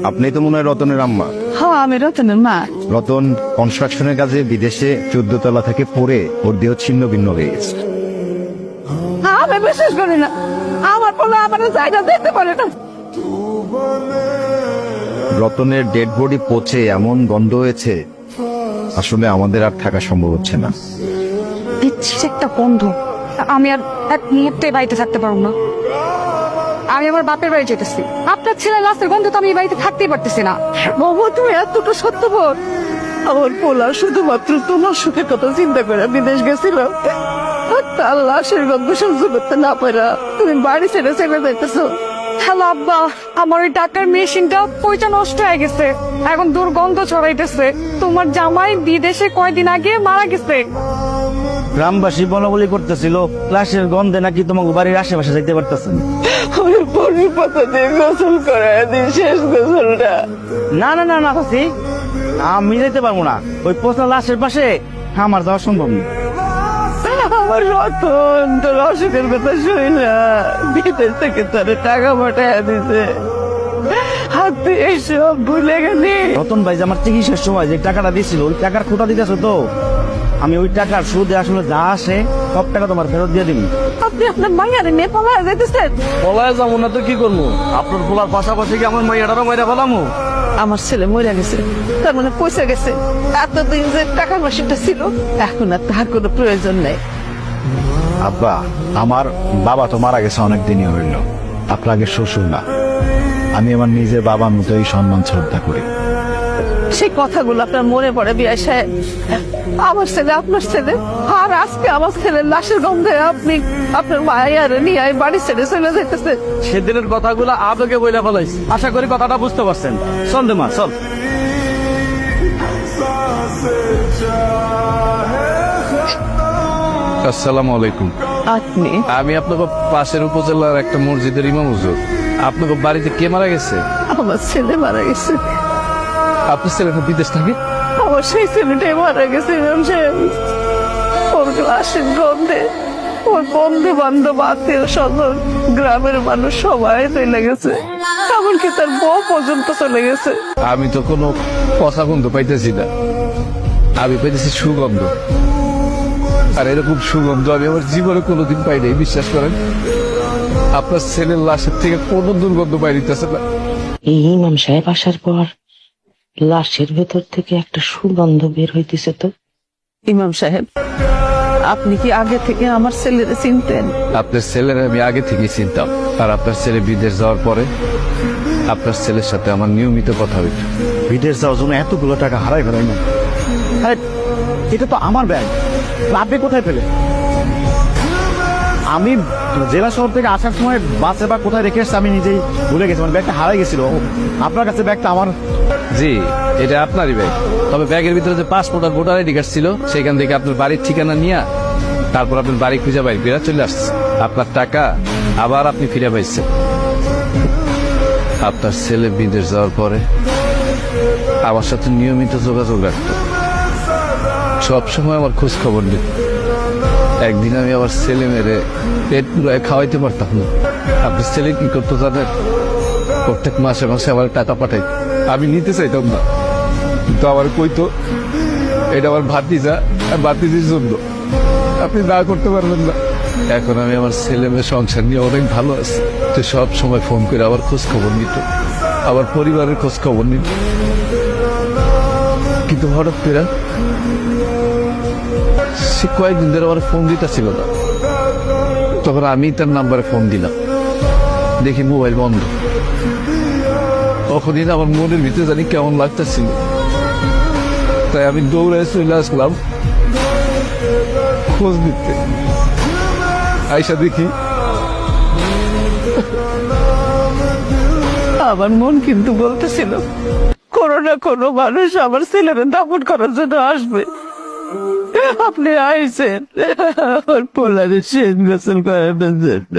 আপনি তো মনে হয় রতনের আম্মা। হ্যাঁ, আমি রতনের মা। রতন কনস্ট্রাকশনের কাজে বিদেশে 14 তলা থেকে পড়ে ওর দেহ ছিন্ন ভিন্ন হয়ে গেছে। আমি বিশ্বাস করি না, আমার পোলা আমার জায়গা দেখতে পারে না। রতনের ডেড বডি পচে এমন গন্ধ হয়েছে, আসলে আমাদের আর থাকা সম্ভব হচ্ছে না। বিচ্ছির একটা গন্ধ, আমি আর এক মুহূর্তে বাড়িতে থাকতে পারবো না। আমি আমার বাপের বাড়ি যেতেছি। আপনার ছেলে লাশের গন্ধ তো আমি এই বাড়িতে থাকতেই পারতেছি না। বাবা, তুমি এতটা সত্যবান? আমার পোলা শুধুমাত্র তোমার সুখের কথা চিন্তা করে বিদেশ গেছিল, আর তার লাশের গন্ধ সহ্য করতে না পারা তুমি বাড়ি ছেড়ে চলে যাইতেছো। হ্যালো আব্বা, আমার ওই টাকার মেশিনটা পয়সা নষ্ট হয়ে গেছে, এখন দুর্গন্ধ ছড়াইতেছে। তোমার জামাই বিদেশে কয়দিন আগে মারা গেছে। গ্রামবাসী বলাবলি করতেছিল ক্লাসের গন্ধে নাকি তোমাকে বাড়ির আশেপাশে যাইতে পারতেছেন। ওই পরির পাতা দিয়ে গোসল করায় দিন, শেষ গোসলটা। না না না না চাচি, আমি যেতে পারবো না। ওই পচা লাশের পাশে আমার যাওয়া সম্ভব না। আমার রতন তোর অসুখের কথা শুই না, বিদেশ থেকে তোর টাকা পাঠায় দিছে, হাতে এসব ভুলে গেলি। রতন ভাই যে আমার চিকিৎসার সময় যে টাকাটা দিয়েছিল, ওই টাকার খোটা দিতেছো তো, আমি ওই টাকার সুদে আসলে যা আসে সব টাকা তোমার ফেরত দিয়ে দিবি। আপনি আপনার মাইয়ারে নিয়ে পালায় যেতেছেন? পলায় যাবো না তো কি করবো? আপনার পোলার পাশাপাশি কি আমার মাইয়াটারও মাইরা ফেলামো? আমার ছেলে মরে গেছে, তার মানে পয়সা গেছে। এতদিন যে টাকার মাসিটা ছিল, এখন আর তার কোনো প্রয়োজন নেই। আব্বা, আমার বাবা তো মারা গেছে অনেক দিনই হইল। আপনাকে শ্বশুর না, আমি আমার নিজের বাবার মতোই সম্মান শ্রদ্ধা করি। সেই কথাগুলো আপনার মনে পড়ে বিয়াই সাহেব? আমার ছেলে আপনার ছেলে, আর আজকে আমার ছেলের লাশের গন্ধে আপনি আপনার মায়ের নিয়ে বাড়ি ছেড়ে চলে যেতেছেন। সেদিনের কথাগুলো আপনাকে বইলা ফেলাইছি, আশা করি কথাটা বুঝতে পারছেন। চল দে মা, চল। আসসালামু আলাইকুম। আপনি? আমি আপনাকে পাশের উপজেলার একটা মসজিদের ইমাম হুজুর। আপনাকে বাড়িতে কে মারা গেছে? আমার ছেলে মারা গেছে। আপনার ছেলেটা বিদেশ থাকে? আমার সেই ছেলেটাই মারা গেছে ইমাম সাহেব। ওর লাশের গন্ধে ওর বন্ধু বান্ধব, আত্মীয় স্বজন, গ্রামের মানুষ সবাই চলে গেছে, এমনকি তার বউ পর্যন্ত চলে গেছে। আমি তো কোনো পচা গন্ধ পাইতেছি না, আমি পাইতেছি সুগন্ধ। আর এরকম সুগন্ধ আমি আমার জীবনে কোনোদিন পাই নাই, বিশ্বাস করেন। আপনার ছেলের লাশের থেকে কোনো দুর্গন্ধ বাইরিতেছে না। এই ইমাম সাহেব আসার পর লাশের ভেতর থেকে একটা সুগন্ধ বের হইতেছে। তো ইমাম সাহেব, আপনি কি আগে থেকে আমার ছেলেরে চিনতেন? আপনার ছেলের আমি আগে থেকেই চিনতাম। আর আপনার ছেলে বিদেশ যাওয়ার পরে আপনার ছেলের সাথে আমার নিয়মিত কথা হইত। বিদেশ যাওয়ার জন্য এতগুলো টাকা হারাই ফেলাই না। আরে, এটা তো আমার ব্যাগ, আপনি কোথায় পেলে? আমি জেলা শহর থেকে আসার সময় বাসে বা কোথায় রেখে এসছি আমি নিজেই ভুলে গেছি। মানে ব্যাগটা হারাই গেছিল। আপনার কাছে ব্যাগটা আমার? জি, এটা আপনারই ব্যাগ। তবে ব্যাগের ভিতরে যে পাসপোর্ট আর ভোটার আইডি কার্ড ছিল, সেখান থেকে আপনার বাড়ির ঠিকানা নিয়ে তারপর আপনার বাড়ি খুঁজে বাইরে ফিরে চলে আসছে। আপনার টাকা আবার আপনি ফিরে পাইছেন। আপনার ছেলে বিদেশ যাওয়ার পরে আমার সাথে নিয়মিত যোগাযোগ রাখত, সবসময় আমার খোঁজ খবর নিত। একদিন আমি আমার ছেলে মেরে পেট পুরায় খাওয়াইতে পারতাম না। আপনার ছেলে কি করতো জানেন? প্রত্যেক মাসে মাসে আমার টাকা পাঠাইত। আমি নিতে চাইতাম না, কিন্তু আমার কইতো এটা আমার ভাতিজা আর ভাতিজির জন্য, আপনি না করতে পারবেন না। এখন আমি আমার ছেলে মেয়ে সংসার নিয়ে অনেক ভালো আছি। তো সব সময় ফোন করে আবার খোঁজ খবর নিত, আমার পরিবারের খোঁজ খবর নিত। কিন্তু হঠাৎ করে সে কয়েকদিন ধরে আমার ফোন দিতেছিল না। তখন আমি তার নাম্বারে ফোন দিলাম, দেখি মোবাইল বন্ধ। তখনই আমার মনের ভিতরে জানি কেমন লাগতেছিল, তাই আমি দৌড়ায় চলে আসলাম খোঁজ নিতে। আইসা দেখি আমার মন কিন্তু বলতেছিল কোনো না কোনো মানুষ আমার ছেলেরে দাফন করার জন্য আসবে। আপনি আইছেন আমার পোলারে শেষ গোসল করানোর জন্য।